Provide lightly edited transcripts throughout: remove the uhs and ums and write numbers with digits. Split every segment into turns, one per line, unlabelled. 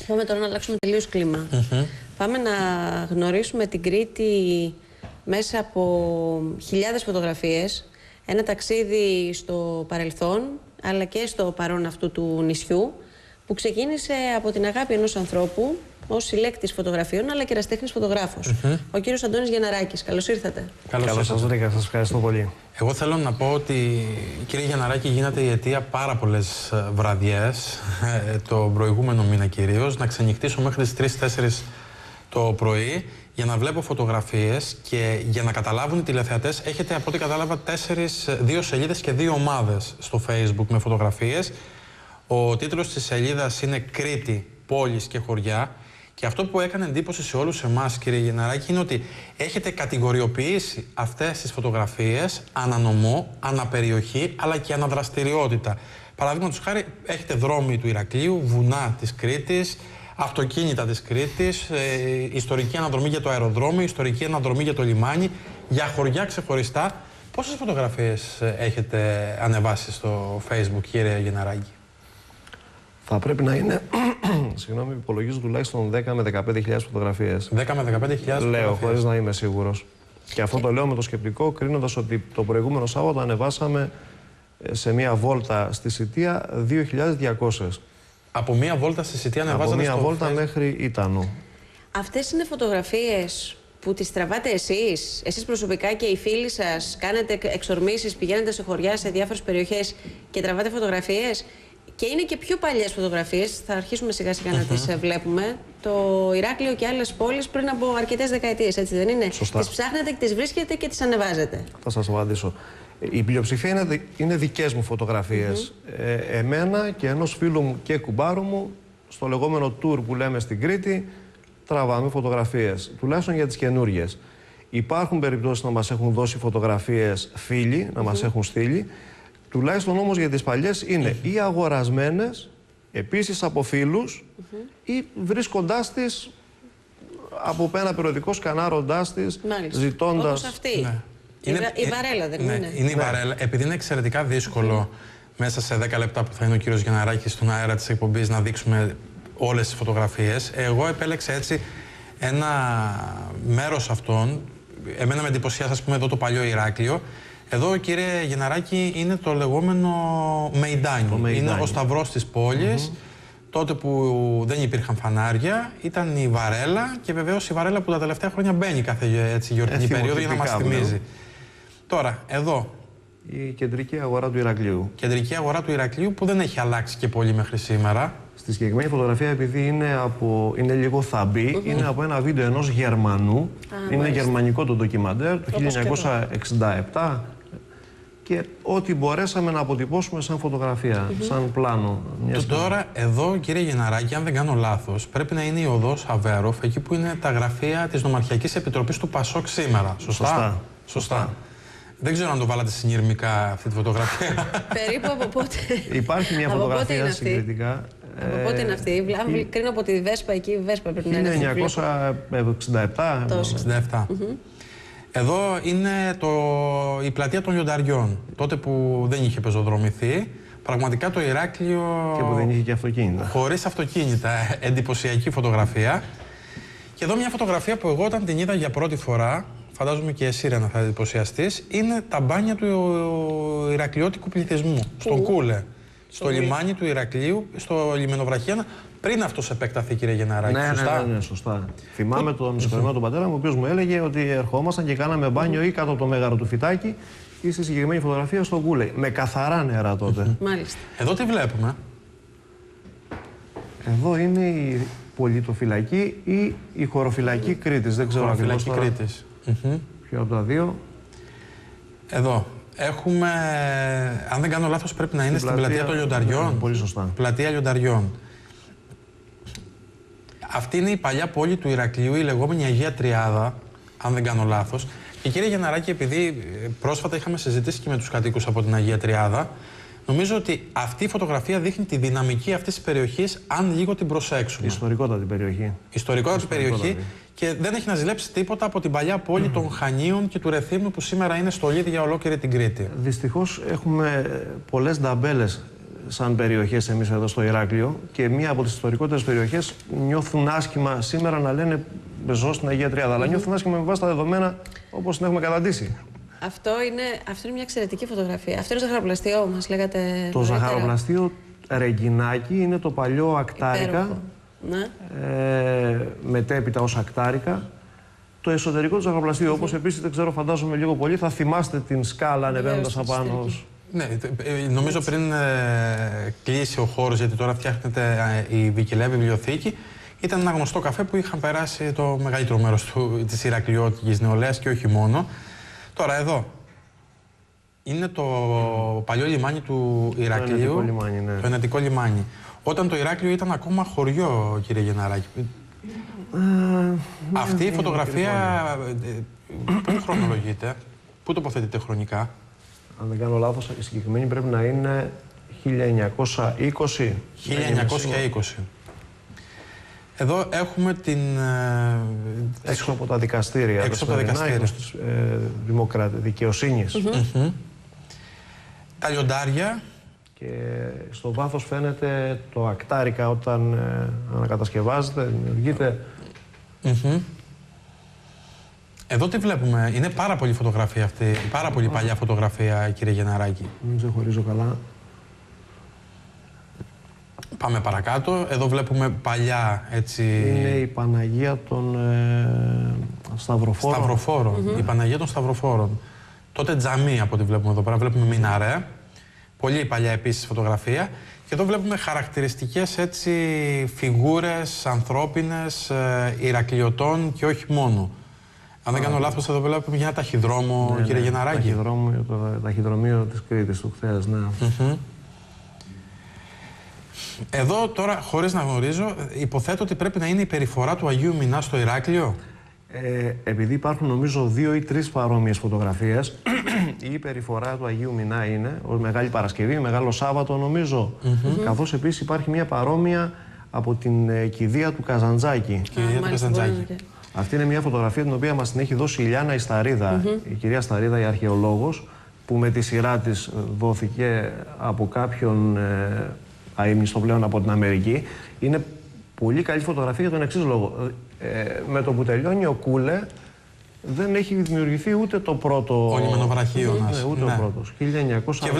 Πάμε τώρα να αλλάξουμε τελείως κλίμα. Πάμε να γνωρίσουμε την Κρήτη μέσα από χιλιάδες φωτογραφίες. Ένα ταξίδι στο παρελθόν, αλλά και στο παρόν αυτού του νησιού, που ξεκίνησε από την αγάπη ενός ανθρώπου ως συλλέκτης φωτογραφιών, αλλά και ερασιτέχνης φωτογράφος. Ο κύριος Αντώνης Γιανναράκης. Καλώς ήρθατε.
Καλώς σας βρήκα, σας ευχαριστώ πολύ.
Εγώ θέλω να πω ότι, κύριε Γιανναράκη, γίνεται η αιτία πάρα πολλές βραδιές, το προηγούμενο μήνα κυρίως, να ξενυχτήσω μέχρι τις 3-4 το πρωί για να βλέπω φωτογραφίες, και για να καταλάβουν οι τηλεθεατές, έχετε από ό,τι κατάλαβα 2 σελίδες και 2 ομάδες στο Facebook με φωτογραφίες. Ο τίτλος της σελίδας είναι Κρήτη, πόλεις και χωριά. Και αυτό που έκανε εντύπωση σε όλους εμάς, κύριε Γιανναράκη, είναι ότι έχετε κατηγοριοποιήσει αυτές τις φωτογραφίες ανανομό, αναπεριοχή, αλλά και αναδραστηριότητα. Παραδείγματος χάρη, έχετε δρόμοι του Ηρακλείου, βουνά της Κρήτης, αυτοκίνητα της Κρήτης, ιστορική αναδρομή για το αεροδρόμιο, ιστορική αναδρομή για το λιμάνι, για χωριά ξεχωριστά. Πόσες φωτογραφίες έχετε ανεβάσει στο Facebook, κύριε Γιανναράκη?
Θα πρέπει να είναι, συγγνώμη, υπολογίζω τουλάχιστον 10 με 15.000 φωτογραφίες.
10 με 15.000
λέω, χωρίς να είμαι σίγουρος. Και αυτό το λέω με το σκεπτικό, κρίνοντας ότι το προηγούμενο Σάββατο ανεβάσαμε σε μία βόλτα στη Σιτία 2.200.
Από μία βόλτα στη Σιτία ανεβάζατε?
Από μία βόλτα μέχρι Ήτανο.
Αυτές είναι φωτογραφίες που τις τραβάτε εσείς προσωπικά και οι φίλοι σας? Κάνετε εξορμήσεις, πηγαίνετε σε χωριά, σε διάφορες περιοχές και τραβάτε φωτογραφίες? Και είναι και πιο παλιές φωτογραφίες, θα αρχίσουμε σιγά σιγά να τις βλέπουμε. Το Ηράκλειο και άλλες πόλεις πριν από αρκετές δεκαετίες, έτσι δεν είναι?
Σωστά.
Τις ψάχνετε και τις βρίσκετε και τις ανεβάζετε.
Θα σας απαντήσω. Η πλειοψηφία είναι δικές μου φωτογραφίες. Εμένα και ενός φίλου μου και κουμπάρου μου, στο λεγόμενο tour που λέμε στην Κρήτη, τραβάμε φωτογραφίες, τουλάχιστον για τις καινούργιες. Υπάρχουν περιπτώσεις να μας έχουν δώσει φωτογραφίες φίλοι, να μας έχουν στείλει. Τουλάχιστον όμως για τις παλιές είναι ή αγορασμένες, επίσης από φίλους, ή βρίσκοντάς τις από ένα περιοδικό, σκανάροντάς τις, ζητώντας...
Όπως αυτή.
Ναι.
Η βαρέλα δεν είναι?
Είναι η βαρέλα. Επειδή είναι εξαιρετικά δύσκολο μέσα σε 10 λεπτά που θα είναι ο κύριος Γιανναράκης στον αέρα της εκπομπής να δείξουμε όλες τις φωτογραφίες, εγώ επέλεξα έτσι ένα μέρος αυτών. Εμένα με εντυπωσιάζει, ας πούμε, εδώ το παλιό Ηράκλειο. Εδώ, κύριε Γιανναράκη, είναι το λεγόμενο Μεϊντάνι. Είναι ο σταυρός της πόλης. Τότε που δεν υπήρχαν φανάρια, ήταν η βαρέλα, και βεβαίως η βαρέλα που τα τελευταία χρόνια μπαίνει κάθε γιορτινή περίοδο για να μας θυμίζει. Τώρα, εδώ.
Η κεντρική αγορά του Ηρακλείου.
Κεντρική αγορά του Ηρακλείου που δεν έχει αλλάξει και πολύ μέχρι σήμερα.
Στη συγκεκριμένη φωτογραφία, επειδή είναι λίγο θαμπή, είναι από ένα βίντεο ενός Γερμανού. Είναι γερμανικό το ντοκιμαντέρ, το 1967. Και ό,τι μπορέσαμε να αποτυπώσουμε σαν φωτογραφία, σαν πλάνο.
Τώρα, εδώ, κύριε Γιανναράκη, αν δεν κάνω λάθος, πρέπει να είναι η οδός Αβέροφ, εκεί που είναι τα γραφεία της Νομαρχιακής Επιτροπής του ΠΑΣΟΚ σήμερα. Σωστά. Δεν ξέρω αν το βάλατε συνειρμικά αυτή τη φωτογραφία.
Περίπου από πότε?
Υπάρχει μια φωτογραφία συγκριτικά.
Από πότε είναι αυτή? Κρίνω από τη Βέσπα, εκεί η Βέσπα πρέπει να είναι.
1967.
Εδώ είναι η πλατεία των Λιονταριών, τότε που δεν είχε πεζοδρομηθεί. Πραγματικά το Ηράκλειο...
Και που δεν είχε και αυτοκίνητα.
Χωρίς αυτοκίνητα. Εντυπωσιακή φωτογραφία. Και εδώ μια φωτογραφία που εγώ όταν την είδα για πρώτη φορά, φαντάζομαι και εσύ, Ρένα, θα εντυπωσιαστείς, είναι τα μπάνια του ηρακλειώτικου πληθυσμού. Στον Κούλε. Στο λιμάνι του Ηρακλείου, στο λιμενοβραχίανα. Πριν αυτός επεκταθεί, κύριε Γιανναράκη.
Ναι, σωστά. Θυμάμαι τον συγχωρεμένο τον πατέρα μου, ο οποίος μου έλεγε ότι ερχόμασταν και κάναμε μπάνιο ή κάτω από το μέγαρο του Φυτάκη ή στη συγκεκριμένη φωτογραφία στο Κούλε. Με καθαρά νερά τότε.
Μάλιστα.
Εδώ τι βλέπουμε?
Εδώ είναι η πολιτοφυλακή ή η χωροφυλακή Κρήτης. Δεν ξέρω ακριβώς τώρα.
Κρήτης.
Ποιο από τα δύο.
Εδώ. Έχουμε, αν δεν κάνω λάθος, πρέπει να είναι στην πλατεία των Λιονταριών.
Πολύ σωστά.
Πλατεία Λιονταριών. Αυτή είναι η παλιά πόλη του Ηρακλείου, η λεγόμενη Αγία Τριάδα, αν δεν κάνω λάθος. Και κύριε Γιανναράκη, επειδή πρόσφατα είχαμε συζητήσει και με τους κατοίκους από την Αγία Τριάδα, νομίζω ότι αυτή η φωτογραφία δείχνει τη δυναμική αυτής της περιοχής, αν λίγο την προσέξουμε.
Ιστορικότατη περιοχή.
Ιστορικότατη περιοχή, και δεν έχει να ζηλέψει τίποτα από την παλιά πόλη των Χανίων και του Ρεθύμνου, που σήμερα είναι στολίδι για ολόκληρη την Κρήτη.
Δυστυχώς έχουμε πολλές νταμπέλες σαν περιοχές εμείς εδώ στο Ηράκλειο και μία από τις ιστορικότερες περιοχές νιώθουν άσχημα σήμερα να λένε ζω στην Αγία Τριάδα, αλλά νιώθουν άσχημα με βάση τα δεδομένα όπως την έχουμε καταντήσει.
Αυτό είναι μια εξαιρετική φωτογραφία. Αυτό είναι το ζαχαροπλαστείο, μας λέγατε.
Το ζαχαροπλαστείο Ρεγκινάκι είναι το παλιό Ακτάρικα,
ναι.
Μετέπειτα ως Ακτάρικα. Το εσωτερικό του ζαχαροπλαστείου, όπως επίσης δεν ξέρω, φαντάζομαι λίγο πολύ, θα θυμάστε την σκάλα ανεβαίνοντας απάνω.
Ναι, νομίζω πριν κλείσει ο χώρος, γιατί τώρα φτιάχνεται η Βικιλέα βιβλιοθήκη, ήταν ένα γνωστό καφέ που είχαν περάσει το μεγαλύτερο μέρος της Ηρακλειώτικης νεολαίας και όχι μόνο. Τώρα εδώ είναι το παλιό λιμάνι του Ηρακλείου, το ενετικό λιμάνι. Όταν το Ηράκλειο ήταν ακόμα χωριό, κύριε Γενναράκη. Αυτή η φωτογραφία πού χρονολογείται, πού τοποθετείται χρονικά?
Αν δεν κάνω λάθος, η συγκεκριμένη πρέπει να είναι 1920.
1920. Εδώ έχουμε την...
έξω από τα δικαστήρια.
Έξω από τα δικαστήρια.
Δικαιοσύνης.
Τα λιοντάρια.
Και στο βάθος φαίνεται το Ακτάρικα όταν ανακατασκευάζεται, δημιουργείται.
Εδώ τι βλέπουμε, είναι πάρα πολύ φωτογραφία αυτή, πάρα πολύ παλιά φωτογραφία, κύριε Γενναράκη.
Δεν ξεχωρίζω καλά.
Πάμε παρακάτω, εδώ βλέπουμε παλιά, έτσι...
Είναι η Παναγία των Σταυροφόρων.
Σταυροφόρων, η Παναγία των Σταυροφόρων. Τότε τζαμί από ό,τι βλέπουμε εδώ πέρα, βλέπουμε μιναρέ. Πολύ παλιά επίσης φωτογραφία. Και εδώ βλέπουμε χαρακτηριστικές έτσι φιγούρες ανθρώπινες, Ηρακλειωτών και όχι μόνο. Αν δεν κάνω λάθος, εδώ βλέπουμε για ένα ταχυδρόμο, κύριε Γενναράκη.
Το ταχυδρομείο της Κρήτης του χθες, ναι.
Εδώ τώρα, χωρίς να γνωρίζω, υποθέτω ότι πρέπει να είναι η περιφορά του Αγίου Μινά στο Ηράκλειο.
Επειδή υπάρχουν νομίζω 2 ή 3 παρόμοιες φωτογραφίες, η περιφορά του Αγίου Μινά είναι ως Μεγάλη Παρασκευή, Μεγάλο Σάββατο νομίζω, καθώς επίσης υπάρχει μια παρόμοια από την κηδεία του Καζαντζάκη.
Κηδεία του Καζαντζάκη.
Αυτή είναι μια φωτογραφία την οποία μας την έχει δώσει η Λιάννα η Σταρίδα, η κυρία Σταρίδα, η αρχαιολόγος, που με τη σειρά της δόθηκε από κάποιον αείμνηστο πλέον από την Αμερική. Είναι πολύ καλή φωτογραφία για τον εξής λόγο. Με το που τελειώνει ο Κούλε, δεν έχει δημιουργηθεί ούτε το πρώτο...
Ο λιμενοβραχίωνας.
Ούτε ο πρώτος. 1902.
Και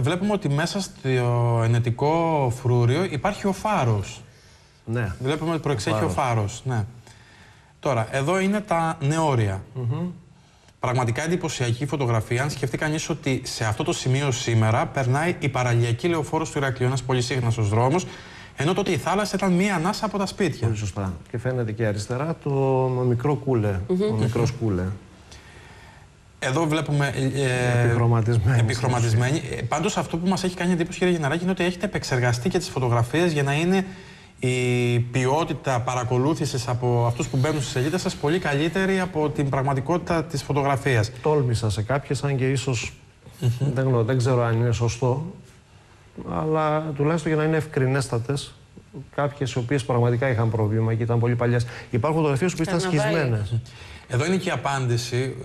βλέπουμε ότι μέσα στο ενετικό φρούριο υπάρχει ο φάρος.
Ναι.
Βλέπουμε ότι προεξέχει ο φάρος. Ναι. Τώρα, εδώ είναι τα νεόρια. Πραγματικά εντυπωσιακή φωτογραφία. Αν σκεφτεί κανείς ότι σε αυτό το σημείο σήμερα περνάει η παραλιακή λεωφόρος του Ηρακλείου, ένας πολύ σύγχρονος δρόμος, ενώ τότε η θάλασσα ήταν μία ανάσα από τα σπίτια.
Πολύ σωστά. Και φαίνεται και αριστερά το μικρό κούλε, το μικρό σκούλε.
Εδώ βλέπουμε επιχρωματισμένη. Πάντως αυτό που μας έχει κάνει εντύπωση, κύριε Γενναράκη, είναι ότι έχετε επεξεργαστεί και τις φωτογραφίες για να είναι η ποιότητα παρακολούθησης από αυτούς που μπαίνουν στις σελίδες σας πολύ καλύτερη από την πραγματικότητα της φωτογραφίας.
Τόλμησα σε κάποιες, αν και ίσως δεν ξέρω αν είναι σωστό, αλλά τουλάχιστον για να είναι ευκρινέστατες, κάποιες οι οποίες πραγματικά είχαν πρόβλημα και ήταν πολύ παλιές. Υπάρχουν φωτογραφίες που ήταν σκισμένες.
Εδώ είναι και η απάντηση.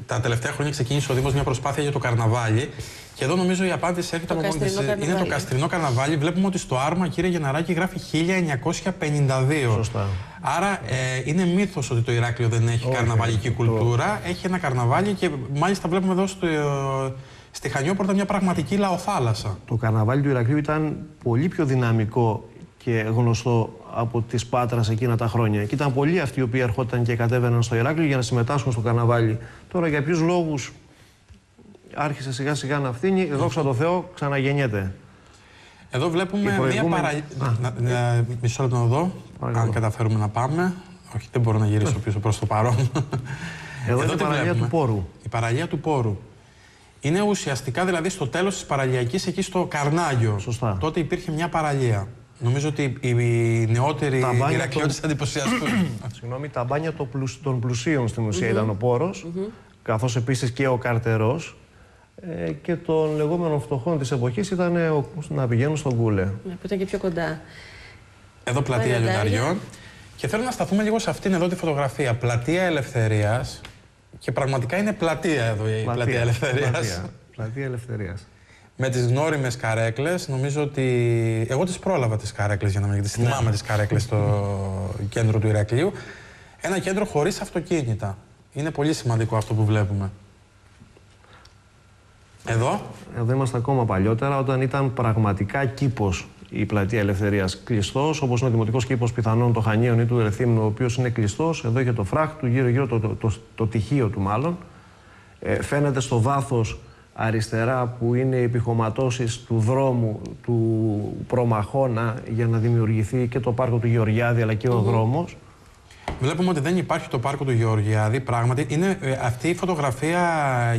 Τα τελευταία χρόνια ξεκίνησε ο Δήμος μια προσπάθεια για το καρναβάλι. Και εδώ νομίζω η απάντηση έρχεται από μόνη της. Είναι το καστρινό καρναβάλι. Βλέπουμε ότι στο άρμα, κύριε Γενναράκη, γράφει 1952.
Σωστά.
Άρα είναι μύθος ότι το Ηράκλειο δεν έχει καρναβαλική κουλτούρα. Έχει ένα καρναβάλι και μάλιστα βλέπουμε εδώ στη Χανιόπορτα μια πραγματική λαοθάλασσα.
Το καρναβάλι του Ηρακλείου ήταν πολύ πιο δυναμικό και γνωστό από της Πάτρας εκείνα τα χρόνια. Και ήταν πολλοί αυτοί οι οποίοι ερχόταν και κατέβαιναν στο Ηράκλειο για να συμμετάσχουν στο καρναβάλι. Τώρα για ποιους λόγους άρχισε σιγά σιγά να φθήνει, δόξα τω Θεώ, ξαναγεννιέται.
Εδώ βλέπουμε μια παραλία. Μισό λεπτό να δω, αν καταφέρουμε να πάμε. Όχι, δεν μπορώ να γυρίσω πίσω προς το παρόν.
Εδώ είναι η παραλία του Πόρου.
Η παραλία του Πόρου. Είναι ουσιαστικά δηλαδή στο τέλος της παραλιακής, εκεί στο Καρνάγιο.
Σωστά.
Τότε υπήρχε μια παραλία. Νομίζω ότι οι νεότεροι Ηρακλειώτες θα εντυπωσιαστούν.
Συγγνώμη, τα μπάνια των πλουσίων στην ουσία ήταν ο Πόρος, καθώς επίσης και ο Καρτερός, και των λεγόμενων φτωχών της εποχής ήταν να πηγαίνουν στον Κούλε.
Που ήταν και πιο κοντά.
Εδώ πλατεία Λιονταριών. Και θέλω να σταθούμε λίγο σε αυτήν εδώ τη φωτογραφία. Πλατεία Ελευθερίας. Και πραγματικά είναι πλατεία εδώ η πλατεία Ελευθερίας.
Πλατεία Ελευθερίας.
με τις γνώριμες καρέκλες. Νομίζω ότι εγώ τις πρόλαβα τις καρέκλες, για να μην τις θυμάμαι τις καρέκλες στο κέντρο του Ηρακλείου. Ένα κέντρο χωρίς αυτοκίνητα. Είναι πολύ σημαντικό αυτό που βλέπουμε. Εδώ
είμαστε ακόμα παλιότερα, όταν ήταν πραγματικά κήπος η πλατεία Ελευθερίας, κλειστός, όπως είναι ο δημοτικός κήπος πιθανόν των Χανίων ή του Ερεθύμνου, ο οποίος είναι κλειστός. Εδώ είχε το φράχ του, γύρω-γύρω το τυχείο του μάλλον. Φαίνεται στο βάθος αριστερά που είναι οι επιχωματώσεις του δρόμου του Προμαχώνα για να δημιουργηθεί και το πάρκο του Γεωργιάδη αλλά και ο δρόμος.
Βλέπουμε ότι δεν υπάρχει το πάρκο του Γεωργιάδη. Πράγματι, αυτή η φωτογραφία,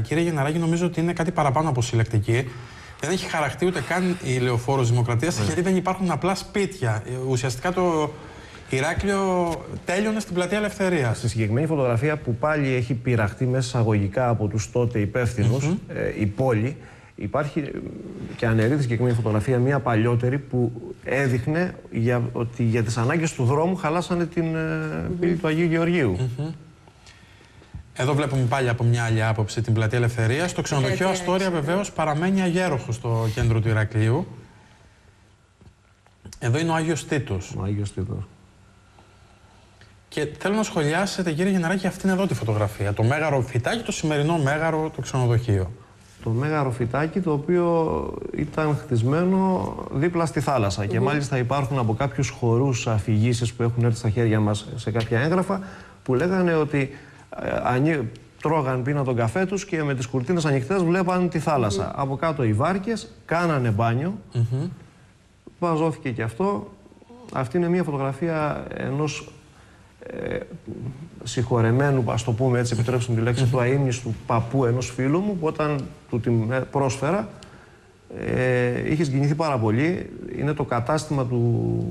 κύριε Γενναράκη, νομίζω ότι είναι κάτι παραπάνω από συλλεκτική. Δεν έχει χαραχτεί ούτε καν η Λεωφόρος Δημοκρατίας, γιατί δεν υπάρχουν απλά σπίτια. Ουσιαστικά το Ηράκλειο τέλειωνε στην πλατεία Ελευθερίας.
Στη συγκεκριμένη φωτογραφία, που πάλι έχει πειραχτεί μέσα εισαγωγικά από τους τότε υπεύθυνους, η πόλη, υπάρχει και αναιρεί τη συγκεκριμένη φωτογραφία μια παλιότερη που έδειχνε ότι για τις ανάγκες του δρόμου χαλάσανε την πύλη του Αγίου Γεωργίου.
Εδώ βλέπουμε πάλι από μια άλλη άποψη την πλατεία Ελευθερίας. Το ξενοδοχείο Αστόρια βεβαίως παραμένει αγέροχο στο κέντρο του Ηρακλείου. Εδώ είναι ο Άγιος Τίτος.
Ο Άγιος Τίτος.
Και θέλω να σχολιάσετε, κύριε Γενναράκη, αυτήν εδώ τη φωτογραφία. Το μέγαρο φυτάκι, το σημερινό μέγαρο, το ξενοδοχείο.
Το μέγαρο φυτάκι, το οποίο ήταν χτισμένο δίπλα στη θάλασσα. Και μάλιστα υπάρχουν από κάποιους χορούς αφηγήσεις που έχουν έρθει στα χέρια μας σε κάποια έγγραφα, που λέγανε ότι τρώγαν, πίναν τον καφέ τους και με τις κουρτίνες ανοιχτές βλέπαν τη θάλασσα. Από κάτω οι βάρκες, κάνανε μπάνιο. Βαζώθηκε και αυτό. Αυτή είναι μια φωτογραφία ενός συγχωρεμένου, ας το πούμε έτσι, επιτρέψτε μου τη λέξη, του αείμνηστου παππού ενός φίλου μου, που όταν του την πρόσφερα είχε συγκινηθεί πάρα πολύ. Είναι το κατάστημα του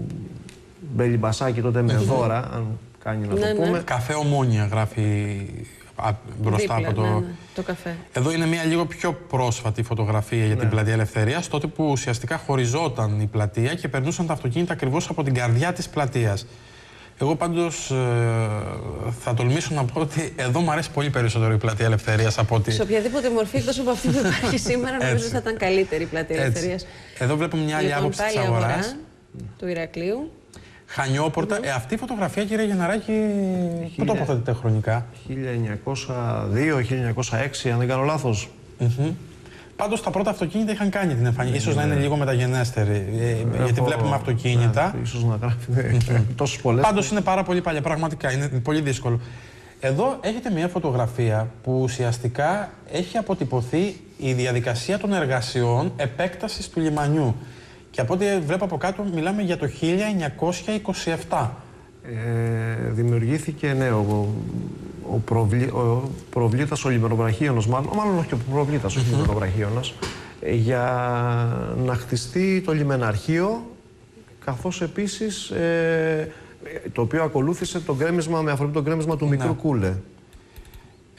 Μπελιμπασάκη τότε με δώρα, αν κάνει να το πούμε.
Καφέ Ομόνια γράφει μπροστά
δίπλα,
από
το καφέ.
Εδώ είναι μια λίγο πιο πρόσφατη φωτογραφία για την πλατεία Ελευθερίας, τότε που ουσιαστικά χωριζόταν η πλατεία και περνούσαν τα αυτοκίνητα ακριβώς από την καρδιά της πλατείας. Εγώ πάντως θα τολμήσω να πω ότι εδώ μου αρέσει πολύ περισσότερο η πλατεία Ελευθερίας από ότι...
Σε οποιαδήποτε μορφή, εκτός από αυτή που υπάρχει σήμερα, νομίζω ότι θα ήταν καλύτερη η πλατεία Ελευθερίας.
Εδώ βλέπουμε μια άλλη άποψη της αγοράς.
Του Ηρακλείου.
Χανιόπορτα. Αυτή η φωτογραφία, κύριε Γενναράκη, πού τοποθετείται χρονικά?
1902-1906, αν δεν κάνω λάθος.
Πάντως τα πρώτα αυτοκίνητα είχαν κάνει την εμφάνιση. Ίσως να είναι λίγο μεταγενέστερη. Γιατί βλέπουμε αυτοκίνητα.
Ίσως να γράφει τόσες πολλές.
Πάντως είναι πάρα πολύ παλιά. Πραγματικά είναι πολύ δύσκολο. Εδώ έχετε μια φωτογραφία που ουσιαστικά έχει αποτυπωθεί η διαδικασία των εργασιών επέκτασης του λιμανιού. Και από ό,τι βλέπω από κάτω, μιλάμε για το 1927.
Δημιουργήθηκε, ναι, ο προβλήτας, ο λιμενοβραχίωνος, μάλλον όχι ο προβλήτας, όχι ο λιμενοβραχίωνος, για να χτιστεί το λιμεναρχείο, καθώς επίσης το οποίο ακολούθησε το γκρέμισμα, με αφορμή το γκρέμισμα του Μικρού Κούλε.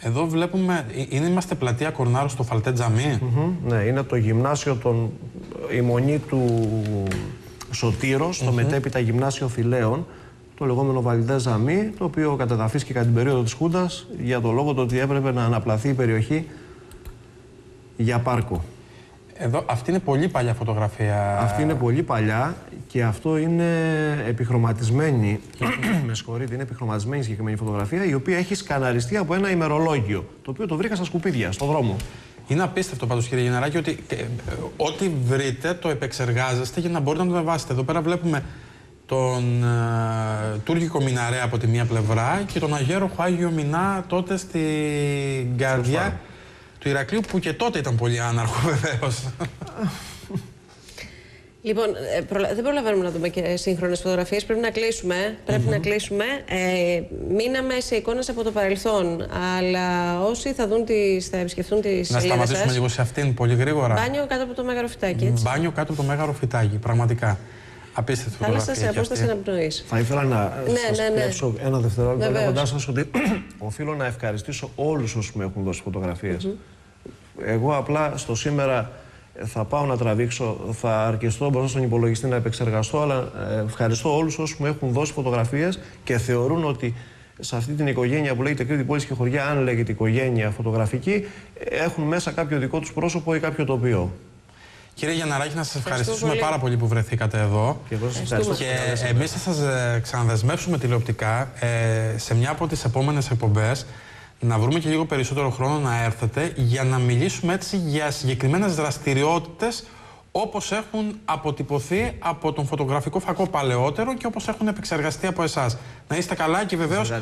Εδώ
βλέπουμε, είμαστε πλατεία Κορνάρου στο Φαλτέ Τζαμί.
Ναι, είναι το γυμνάσιο, η μονή του Σωτήρος, το μετέπειτα γυμνάσιο Θηλαίων, το λεγόμενο Βαλντέ Τζαμί, το οποίο κατεδαφίστηκε κατά την περίοδο της Χούντας για το λόγο ότι έπρεπε να αναπλαθεί η περιοχή για πάρκο.
Εδώ, αυτή είναι πολύ παλιά φωτογραφία.
Αυτή είναι πολύ παλιά και αυτό είναι επιχρωματισμένη. Με συγχωρείτε, είναι επιχρωματισμένη η συγκεκριμένη φωτογραφία, η οποία έχει σκαναριστεί από ένα ημερολόγιο, το οποίο το βρήκα στα σκουπίδια, στον δρόμο. Είναι
απίστευτο πάντως, κύριε Γενναράκη, ότι ό,τι βρείτε το επεξεργάζεστε για να μπορείτε να το διαβάσετε. Εδώ πέρα βλέπουμε τον τουρκικό μιναρέ από τη μία πλευρά και τον αγέροχο Άγιο Μινά τότε στην καρδιά του Ηρακλείου, που και τότε ήταν πολύ άναρχο βεβαίως.
Λοιπόν, δεν προλαβαίνουμε να δούμε και σύγχρονες φωτογραφίες. Πρέπει να κλείσουμε. Μείναμε σε εικόνες από το παρελθόν. Αλλά όσοι θα επισκεφτούν τις σελίδες σας...
Να σταματήσουμε λίγο σε αυτήν πολύ γρήγορα.
Μπάνιο κάτω από το μέγαρο φυτάκι, έτσι.
Μπάνιο κάτω από το μέγαρο φυτάκι, πραγματικά. Απίστευτη φωτογραφία.
Θάλασσα σε απόσταση αναπνοής.
Θα ήθελα να σας πιέσω ένα δευτερόλεπτο λέγοντάς σας ότι οφείλω να ευχαριστήσω όλους όσους μου έχουν δώσει φωτογραφίες. Εγώ απλά στο σήμερα θα πάω να τραβήξω, θα αρκεστώ μπροστά στον υπολογιστή να επεξεργαστώ, αλλά ευχαριστώ όλους όσους μου έχουν δώσει φωτογραφίες και θεωρούν ότι σε αυτή την οικογένεια που λέγεται Κρήτη, πόλης και χωριά, αν λέγεται οικογένεια φωτογραφική, έχουν μέσα κάποιο δικό τους πρόσωπο ή κάποιο τοπίο.
Κύριε Γιανναράκη, να σας ευχαριστήσουμε
πολύ.
πάρα πολύ που βρεθήκατε εδώ.
Και εγώ σας ευχαριστώ.
Και εμείς θα σας ξαναδεσμεύσουμε τηλεοπτικά σε μια από τις επόμενες εκπομπές να βρούμε και λίγο περισσότερο χρόνο να έρθετε για να μιλήσουμε έτσι για συγκεκριμένες δραστηριότητες όπως έχουν αποτυπωθεί από τον φωτογραφικό φακό παλαιότερο και όπως έχουν επεξεργαστεί από εσάς. Να είστε καλά και βεβαίως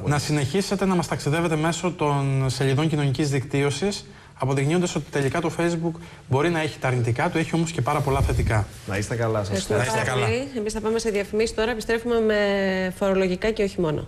να συνεχίσετε να μας ταξιδεύετε μέσω των σελιδών κοινωνικής δικτύωσης, αποδεικνύοντας ότι τελικά το Facebook μπορεί να έχει τα αρνητικά του, έχει όμως και πάρα πολλά θετικά.
Να είστε καλά σας.
Ευχαριστούμε πάρα πολύ. Εμείς θα πάμε σε διαφημίσεις τώρα, επιστρέφουμε με φορολογικά και όχι μόνο.